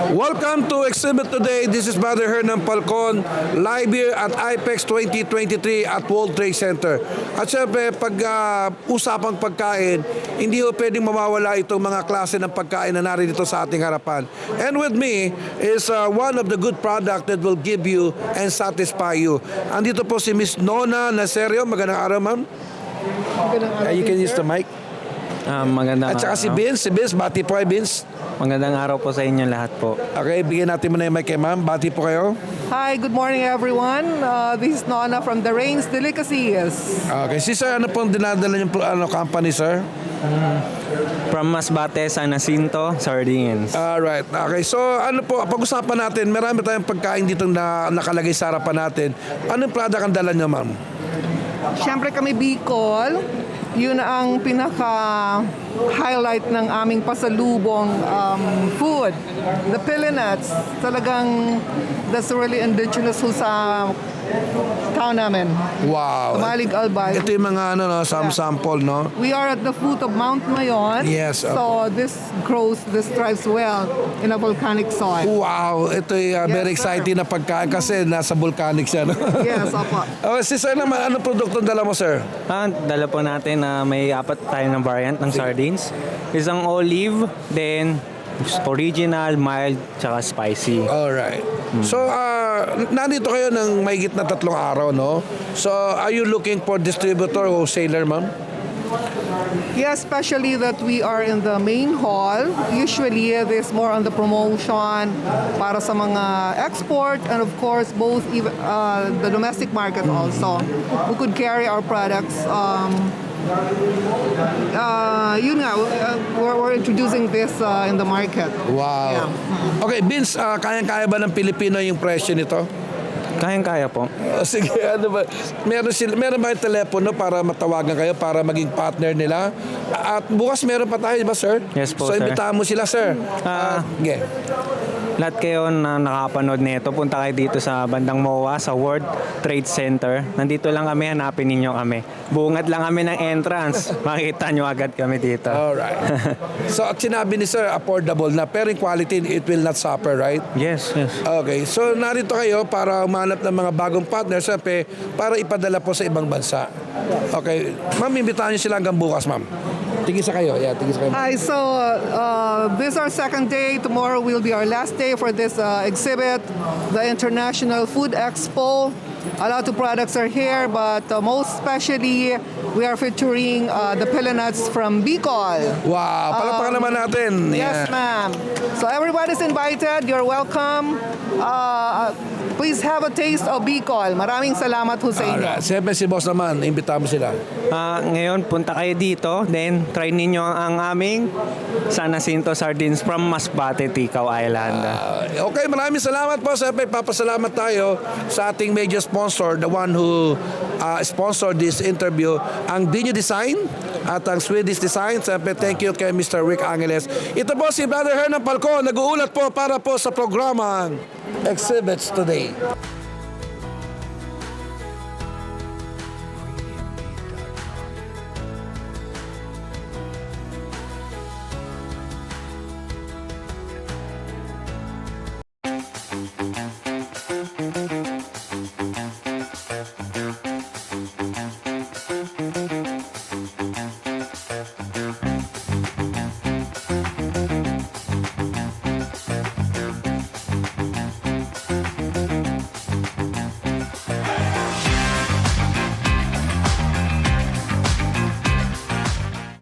Welcome to Exhibit Today. This is Brother Hernan Falcon, live here at IFEX 2023 at World Trade Center. At syempre, pag usapang pagkain, hindi ho pwedeng mawawala itong mga klase ng pagkain na narito sa ating harapan. And with me is one of the good product that will give you and satisfy you. Andito po si Miss Nona Naserio. Magandang araw, ma'am. Magandang araw. You can use the mic. Magandang At saka si Vince. Bati po kay Vince. Magandang araw po sa inyo lahat po. Okay, bigyan natin muna yung mic kay ma'am. Bati po kayo. Hi, good morning everyone. This is Nona from the Delicacies. Okay, si sir, ano pong dinadala yung company, sir? From Masbate, Jacinto Sardines. Alright, okay. So, ano po, pag-usapan natin, marami tayong pagkain dito na nakalagay sa harapan natin. Anong product ang dala nyo, ma'am? Siyempre kami Bicol. Yun ang pinaka-highlight ng aming pasalubong food. The pili nuts. Talagang that's really indigenous sa town namin. Wow. Kamalig Albay. Ito yung mga sample, no? We are at the foot of Mount Mayon. Yes. So this thrives well in a volcanic soil. Wow, ito yung very exciting na pagkain kasi nasa volcanic siya, no? Yes, opo. Okay, si sir naman, anong produktong dala mo, sir? Dala po natin na may apat tayo ng variant ng sardines. Isang olive, then original, mild, tsaka spicy. Alright. So, nandito kayo ng mahigit na 3 araw, no? So, are you looking for distributor o wholesaler, ma'am? Yeah, especially that we are in the main hall. Usually, there's more on the promotion para sa mga export and of course, both the domestic market also. We could carry our products. We're introducing this in the market. Wow. Yeah. Okay, Vince, kayang-kaya ba ng Pilipino yung presyo nito? Kayang-kaya po. Sige, ano ba? Meron ba yung telepono para matawagan kayo para maging partner nila? At bukas meron pa tayo, ba, sir? Yes po, so, sir. imbitahan mo sila, sir. Okay. Lahat kayo na nakapanood nito, punta kayo dito sa bandang MOA, sa World Trade Center. Nandito lang kami, hanapin ninyo kami. Bungad lang kami ng entrance. Makikita nyo agad kami dito. Alright. So, at sinabi ni sir, affordable na, pero in quality, it will not suffer, right? Yes, yes. Okay. So, narito kayo para umanap ng mga bagong partners, para ipadala po sa ibang bansa. Okay. Ma'am, imbitahan nyo sila hanggang bukas, ma'am. Tigisa kayo. Yeah, tigisa kayo. Hi, so this is our second day. Tomorrow will be our last day for this exhibit, the International Food Expo. A lot of products are here, but most especially, we are featuring the pili nuts from Bicol. Wow, palapakan naman natin. Yes, ma'am. So everybody's invited. You're welcome. Please have a taste of Bicol. Maraming salamat ho sa inyo. Alright. Siyempre si boss naman, imbitahan mo sila. Ngayon, punta kayo dito. Then, try ninyo ang aming Jacinto Sardines from Masbate, Ticao Island. Okay, maraming salamat po. Siyempre, papasalamat tayo sa ating major sponsor, the one who sponsored this interview, ang Dino Design at ang Swedish Design. Siyempre, thank you kay Mr. Rick Angeles. Ito po si Brother Hernan Falcon, nag-uulat po para po sa programang Exhibits Today.